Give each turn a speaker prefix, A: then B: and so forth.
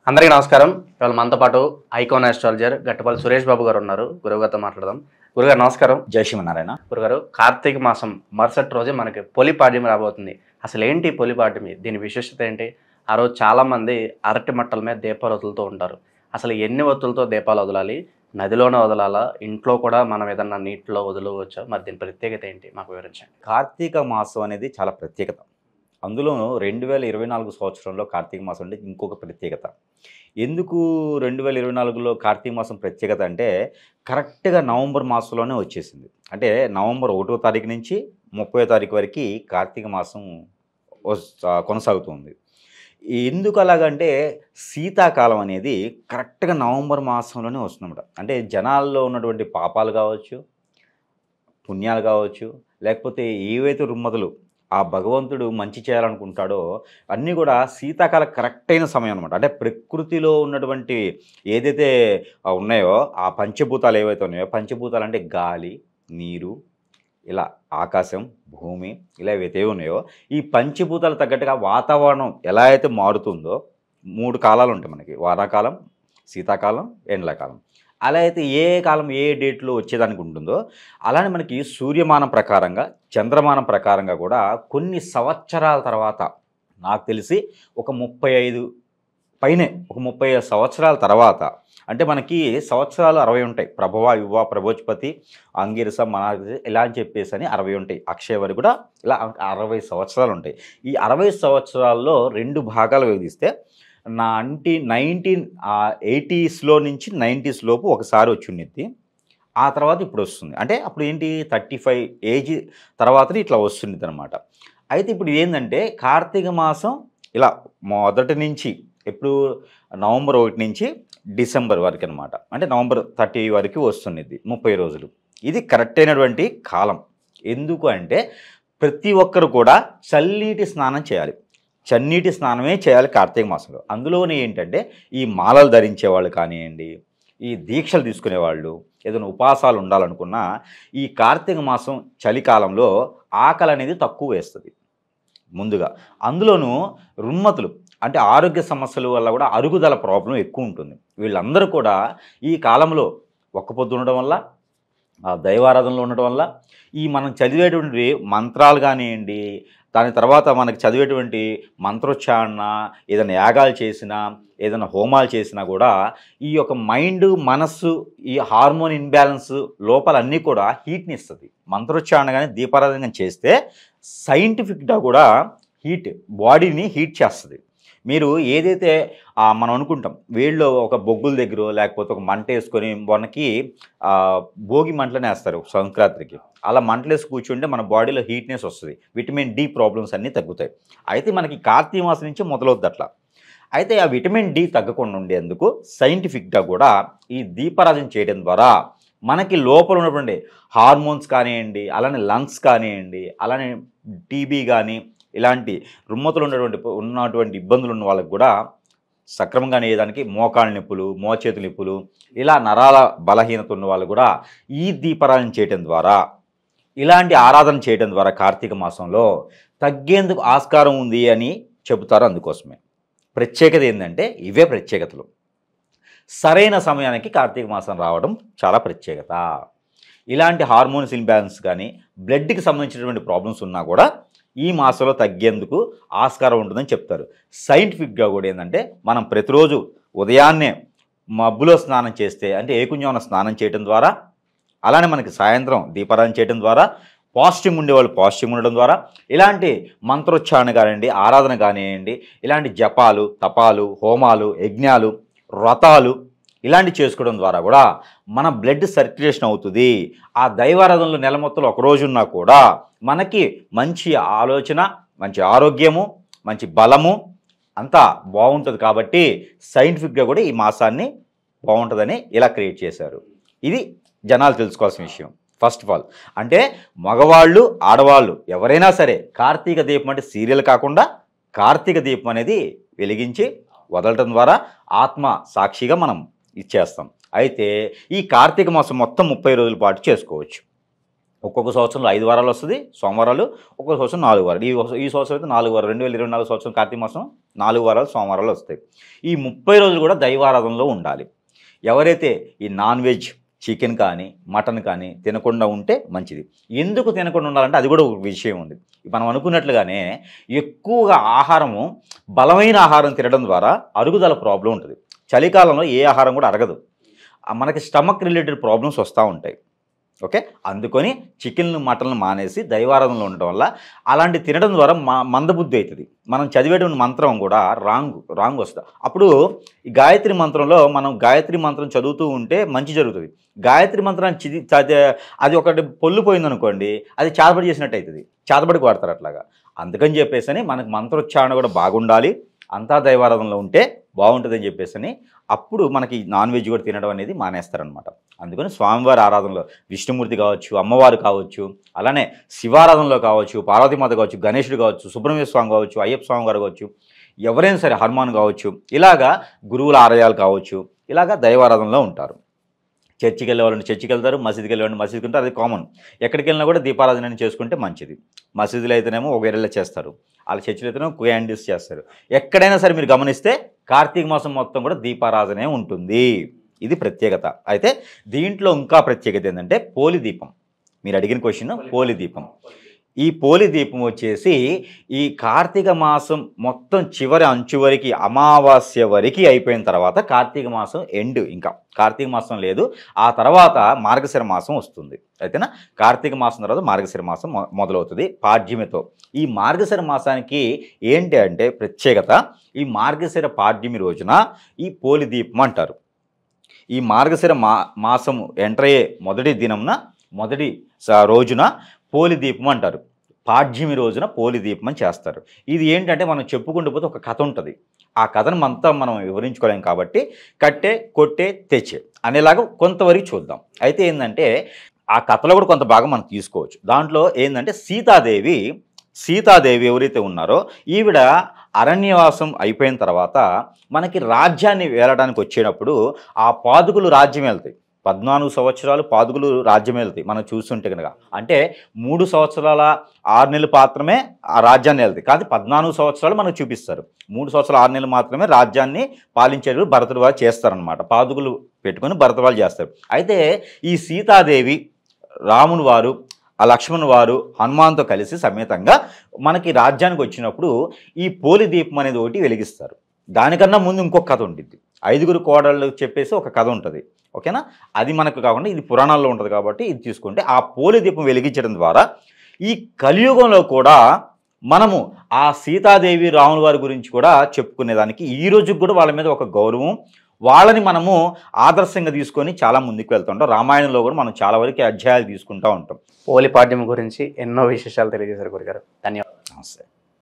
A: అందరికీ నమస్కారం. ఇవాళ మనతో పాటు ఐకాన్ ఆస్ట్రాలజర్ గట్టపల్లి సురేష్ బాబు గారు ఉన్నారు. గురువుగారితో మాట్లాడదాం. గురుగారు నమస్కారం.
B: జై శ్రీమన్నారాయణ.
A: గురుగారు, కార్తీక మాసం మరుసటి రోజే మనకి పొలిపాడ్యమి రాబోతుంది. అసలు ఏంటి పొలిపాడ్యమి? దీని విశిష్టత ఏంటి? ఆ రోజు చాలామంది అరటి మట్టల మీద దీపాలు వదులుతూ ఉంటారు. అసలు ఎన్ని ఒత్తులతో దీపాలు వదలాలి? నదిలోనే వదలాలా? ఇంట్లో కూడా మనం ఏదన్నా నీటిలో వదలవచ్చా? మరి దీని ప్రత్యేకత ఏంటి? మాకు వివరించండి.
B: కార్తీక మాసం అనేది చాలా ప్రత్యేకత. అందులోనూ 2024 సంవత్సరంలో కార్తీక మాసం అంటే ఇంకొక ప్రత్యేకత. ఎందుకు 2024లో కార్తీక మాసం ప్రత్యేకత అంటే కరెక్ట్గా నవంబర్ మాసంలోనే వచ్చేసింది. అంటే నవంబర్ 1వ తారీఖు నుంచి 30వ తారీఖు వరకు కార్తీక మాసం కొనసాగుతుంది. ఎందుకు అలాగంటే శీతాకాలం అనేది కరెక్ట్గా నవంబర్ మాసంలోనే వస్తుందన్నమాట. అంటే జనాల్లో ఉన్నటువంటి పాపాలు కావచ్చు, పుణ్యాలు కావచ్చు, లేకపోతే ఏవైతే రుమ్మతులు ఆ భగవంతుడు మంచి చేయాలనుకుంటాడో అన్నీ కూడా శీతాకాలం కరెక్ట్ అయిన సమయం అనమాట. అంటే ప్రకృతిలో ఉన్నటువంటి ఏదైతే ఉన్నాయో ఆ పంచభూతాలు ఏవైతే ఉన్నాయో, పంచభూతాలు అంటే గాలి, నీరు, ఇలా ఆకాశం, భూమి, ఇలా ఏవైతే ఉన్నాయో ఈ పంచభూతాలు తగ్గట్టుగా వాతావరణం ఎలా అయితే మారుతుందో 3 కాలాలు ఉంటాయి మనకి: వానాకాలం, శీతాకాలం, ఎండాకాలం. అలా అయితే ఏ కాలం ఏ డేట్లో వచ్చేదానికి ఉంటుందో అలానే మనకి సూర్యమానం ప్రకారంగా, చంద్రమానం ప్రకారంగా కూడా కొన్ని సంవత్సరాల తర్వాత, నాకు తెలిసి ఒక 35 పైనే, ఒక 35 సంవత్సరాల తర్వాత, అంటే మనకి సంవత్సరాలు 60 ఉంటాయి. ప్రభవ, యువ, ప్రభోజ్పతి, అంగిరస, మనాది ఇలా అని చెప్పేసి అని 60 ఉంటాయి. అక్షయ వరకు కూడా ఇలా 60 సంవత్సరాలు ఉంటాయి. ఈ 60 సంవత్సరాల్లో 2 భాగాలు విభజిస్తే 1980స్లో నుంచి 90s లోపు ఒకసారి వచ్చి ఉండిద్ది. ఆ తర్వాత ఇప్పుడు వస్తుంది. అంటే అప్పుడు ఏంటి 35 ఏజ్ తర్వాతనే ఇట్లా వస్తుంది అనమాట. అయితే ఇప్పుడు ఏంటంటే కార్తీక మాసం ఇలా మొదటి నుంచి ఎప్పుడు నవంబర్ 1 నుంచి డిసెంబర్ వరకు అనమాట. అంటే నవంబర్ 30 వరకు వస్తుంది 30 రోజులు. ఇది కరెక్ట్ అయినటువంటి కాలం. ఎందుకు అంటే ప్రతి ఒక్కరు కూడా చన్నీటి స్నానం చేయాలి. చన్నీటి స్నానమే చేయాలి కార్తీక మాసంలో. అందులోనే ఏంటంటే ఈ మాలలు ధరించే వాళ్ళు కానివ్వండి, ఈ దీక్షలు తీసుకునేవాళ్ళు, ఏదైనా ఉపవాసాలు ఉండాలనుకున్నా ఈ కార్తీక మాసం చలికాలంలో ఆకలి అనేది తక్కువ వేస్తుంది ముందుగా. అందులోనూ రుమ్మతులు అంటే ఆరోగ్య సమస్యల వల్ల కూడా అరుగుదల ప్రాబ్లం ఎక్కువ ఉంటుంది. వీళ్ళందరూ కూడా ఈ కాలంలో ఒక్క పొద్దు ఉండడం వల్ల, దైవారాధనలో ఉండడం వల్ల, ఈ మనం చదివేటువంటి మంత్రాలు కానివ్వండి, దాని తర్వాత మనకి చదివేటువంటి మంత్రోచ్చారణ, ఏదైనా యాగాలు చేసినా, ఏదైనా హోమాలు చేసినా కూడా ఈ యొక్క మైండ్, మనస్సు, ఈ హార్మోన్ ఇన్బ్యాలెన్స్ లోపలన్నీ కూడా హీట్ని ఇస్తుంది. మంత్రోచ్చారణ కానీ దీపారాధన కానీ చేస్తే సైంటిఫిక్గా కూడా బాడీని హీట్ చేస్తుంది. మీరు ఏదైతే మనం అనుకుంటాం వేళ్ళు ఒక బొగ్గుల దగ్గర లేకపోతే ఒక మంట వేసుకొని మనకి భోగి మంటలనే వేస్తారు సంక్రాంతికి. అలా మంటలు వేసి కూర్చుంటే మన బాడీలో హీట్నెస్ వస్తుంది, విటమిన్ డి ప్రాబ్లమ్స్ అన్నీ తగ్గుతాయి. అయితే మనకి కార్తీక మాసం నుంచి మొదలవుద్ది అట్లా. అయితే ఆ విటమిన్ డి తగ్గకుండా ఉండేందుకు సైంటిఫిక్గా కూడా ఈ దీపారాధన చేయడం ద్వారా మనకి లోపల ఉన్నటువంటి హార్మోన్స్ కానివ్వండి, అలానే లంగ్స్ కానివ్వండి, అలానే టీబీ కానీ ఇలాంటి రుమ్మతులు ఉన్నటువంటి ఇబ్బందులు ఉన్న వాళ్ళకి కూడా సక్రమంగా అయ్యేదానికి మోకాళ్ళ నొప్పులు, మోచేతుల నొప్పులు, ఇలా నరాల బలహీనత ఉన్న వాళ్ళు కూడా ఈ దీపారాధన చేయడం ద్వారా, ఇలాంటి ఆరాధన చేయడం ద్వారా కార్తీక మాసంలో తగ్గేందుకు ఆస్కారం ఉంది అని చెబుతారు. అందుకోసమే ప్రత్యేకత ఏంటంటే ఇవే ప్రత్యేకతలు. సరైన సమయానికి కార్తీక మాసం రావడం చాలా ప్రత్యేకత. ఇలాంటి హార్మోన్స్ ఇంబ్యాలెన్స్ కానీ, బ్లడ్కి సంబంధించినటువంటి ప్రాబ్లమ్స్ ఉన్నా కూడా ఈ మాసంలో తగ్గేందుకు ఆస్కారం ఉంటుందని చెప్తారు. సైంటిఫిక్గా కూడా ఏంటంటే మనం ప్రతిరోజు ఉదయాన్నే మబ్బులో స్నానం చేస్తే, అంటే ఏకుంజామున స్నానం చేయడం ద్వారా, అలానే మనకి సాయంత్రం దీపారాధన చేయడం ద్వారా, పాజిటివ్ ఉండేవాళ్ళు పాజిటివ్ ఉండడం ద్వారా, ఇలాంటి మంత్రోచ్చారణ కానివ్వండి, ఆరాధన కానివ్వండి, ఇలాంటి జపాలు, తపాలు, హోమాలు, యజ్ఞాలు, వ్రతాలు ఇలాంటివి చేసుకోవడం ద్వారా కూడా మన బ్లడ్ సర్క్యులేషన్ అవుతుంది. ఆ దైవారాధనలో నెల మొత్తంలో ఒకరోజు ఉన్నా కూడా మనకి మంచి ఆలోచన, మంచి ఆరోగ్యము, మంచి బలము అంతా బాగుంటుంది. కాబట్టి సైంటిఫిక్గా కూడా ఈ మాసాన్ని బాగుంటుందని ఇలా క్రియేట్ చేశారు. ఇది జనాలు తెలుసుకోవాల్సిన విషయం. ఫస్ట్ ఆఫ్ ఆల్ అంటే మగవాళ్ళు, ఆడవాళ్ళు ఎవరైనా సరే కార్తీక దీపం అంటే సీరియల్ కాకుండా కార్తీక దీపం అనేది వెలిగించి వదలటం ద్వారా ఆత్మ సాక్షిగా మనం ఇచ్చేస్తాం. అయితే ఈ కార్తీక మాసం మొత్తం 30 రోజుల పాటు చేసుకోవచ్చు. ఒక్కొక్క సంవత్సరంలో 5 వారాలు వస్తుంది సోమవారాలు, ఒక్కొక్క సంవత్సరం 4 వారాలు. ఈ సంవత్సరం అయితే 4 వారాలు, 2024 సంవత్సరం కార్తీక మాసం 4 వారాలు సోమవారాలు వస్తాయి. ఈ 30 రోజులు కూడా దైవారాధనలో ఉండాలి. ఎవరైతే ఈ నాన్ వెజ్ చికెన్ కానీ మటన్ కానీ తినకుండా ఉంటే మంచిది. ఎందుకు తినకుండా ఉండాలంటే అది కూడా ఒక విషయం ఉంది. మనం అనుకున్నట్లుగానే ఎక్కువగా ఆహారము, బలమైన ఆహారం తినడం ద్వారా అరుగుదల ప్రాబ్లం ఉంటుంది. చలికాలంలో ఏ ఆహారం కూడా అరగదు, మనకి స్టమక్ రిలేటెడ్ ప్రాబ్లమ్స్ వస్తూ ఉంటాయి. ఓకే, అందుకొని చికెన్లు మటన్లు మానేసి దైవారాధనలో ఉండటం వల్ల అలాంటి తినడం ద్వారా మందబుద్ధి అవుతుంది. మనం చదివేటువంటి మంత్రం కూడా రాంగ్ వస్తుంది. అప్పుడు ఈ గాయత్రి మంత్రంలో మనం గాయత్రి మంత్రం చదువుతూ ఉంటే మంచి జరుగుతుంది. గాయత్రి మంత్రాన్ని అది ఒకటి పొల్లిపోయింది అనుకోండి, అది చేతబడి చేసినట్టు అవుతుంది, చేతబడికి వాడతారు అట్లాగా. అందుకని చెప్పేసి మనకు మంత్రోచ్చారణ కూడా బాగుండాలి, అంతా దైవారాధనలో ఉంటే బాగుంటుందని చెప్పేసి అప్పుడు మనకి నాన్ వెజ్ కూడా తినడం అనేది మానేస్తారనమాట. అందుకని స్వామివారి ఆరాధనలో విష్ణుమూర్తి కావచ్చు, అమ్మవారు కావచ్చు, అలానే శివారాధనలో కావచ్చు, పార్వతీమాత కావచ్చు, గణేశుడు కావచ్చు, సుబ్రహ్మణ్య స్వామి కావచ్చు, అయ్యప్ప స్వామి గారు కావచ్చు, ఎవరైనా సరే, హనుమాన్ కావచ్చు, ఇలాగా గురువుల ఆలయాలు కావచ్చు, ఇలాగా దైవారాధనలో ఉంటారు. చర్చికి వెళ్ళే వాళ్ళని చర్చికి వెళ్తారు, మసీదుకి వెళ్ళే వాళ్ళని మసీదుకి ఉంటారు, అది కామన్. ఎక్కడికి వెళ్ళినా కూడా దీపారాధన చేసుకుంటే మంచిది. మసీదులో అయితేనేమో ఒక వేరేలా చేస్తారు, వాళ్ళ చర్చిలో అయితేనేమో క్యాండిల్స్ చేస్తారు. ఎక్కడైనా సరే మీరు గమనిస్తే కార్తీక మాసం మొత్తం కూడా దీపారాధనే ఉంటుంది. ఇది ప్రత్యేకత. అయితే దీంట్లో ఇంకా ప్రత్యేకత ఏంటంటే పోలి దీపం. మీరు అడిగిన క్వశ్చన్ పోలి దీపం. ఈ పోలి దీపం వచ్చేసి ఈ కార్తీక మాసం మొత్తం చివరి అంచు వరకు, అమావాస్య వరకు అయిపోయిన తర్వాత కార్తీక మాసం ఎండ్, ఇంకా కార్తీక మాసం లేదు. ఆ తర్వాత మార్గశిర మాసం వస్తుంది. అయితేనా కార్తీక మాసం తర్వాత మార్గశిర మాసం మొదలవుతుంది పాడ్యమితో. ఈ మార్గశిర మాసానికి ఏంటి అంటే ప్రత్యేకత, ఈ మార్గశిర పాడ్యమి రోజున ఈ పోలి దీపం అంటారు. ఈ మార్గశిర మాసం ఎంటర్ అయ్యే మొదటి దినంన, మొదటి రోజున పోలి దీపం అంటారు. పాడ్యమి రోజున పోలి దీపం అని చేస్తారు. ఇది ఏంటంటే మనం చెప్పుకుంటూ పోతే ఒక కథ ఉంటుంది. ఆ కథను మనం వివరించుకోలేం కాబట్టి కట్టే, కొట్టే, తెచ్చే అనేలాగా కొంతవరకు చూద్దాం. అయితే ఏంటంటే ఆ కథలో కూడా కొంత భాగం మనం తీసుకోవచ్చు. దాంట్లో ఏంటంటే సీతాదేవి ఎవరైతే ఉన్నారో ఈవిడ అరణ్యవాసం అయిపోయిన తర్వాత మనకి రాజ్యాన్ని వేలడానికి వచ్చేటప్పుడు ఆ పాదుకులు రాజ్యం వెళ్తాయి. 14 సంవత్సరాలు పాదుకులు రాజ్యం వెళ్తాయి. మనం చూస్తుంటే కనుక అంటే 3 సంవత్సరాల 6 నెలలు మాత్రమే ఆ రాజ్యాన్ని వెళ్తాయి. కానీ 14 సంవత్సరాలు మనకు చూపిస్తారు. 3 సంవత్సరాలు 6 నెలలు మాత్రమే రాజ్యాన్ని పాలించేటప్పుడు భరతుడు వారు చేస్తారనమాట. పాదుకులు పెట్టుకొని భరతుడు వాళ్ళు చేస్తారు. అయితే ఈ సీతాదేవి, రాముని వారు, ఆ లక్ష్మణ్ వారు హనుమాన్తో కలిసి సమేతంగా మనకి రాజ్యానికి వచ్చినప్పుడు ఈ పోలి దీపం అనేది ఒకటి వెలిగిస్తారు. దానికన్నా ముందు ఇంకొక కథ ఉంటుంది. 5 కోడళ్ళు చెప్పేసి ఒక కథ ఉంటుంది. ఓకేనా, అది మనకు కాకుండా ఇది పురాణాల్లో ఉంటుంది కాబట్టి ఇది తీసుకుంటే ఆ పోలి దీపం వెలిగించడం ద్వారా ఈ కలియుగంలో కూడా మనము ఆ సీతాదేవి, రాముల వారి గురించి కూడా చెప్పుకునేదానికి ఈ రోజుకి కూడా వాళ్ళ మీద ఒక గౌరవం, వాళ్ళని మనము ఆదర్శంగా తీసుకొని చాలా ముందుకు వెళ్తుంటాం. రామాయణంలో కూడా మనం చాలా వరకు అధ్యాయాలు తీసుకుంటూ ఉంటాం.
A: పోలి పాడ్యం గురించి ఎన్నో విశేషాలు తెలియజేశారు గురుగారు. ధన్యవాదాలు.
B: నమస్తే.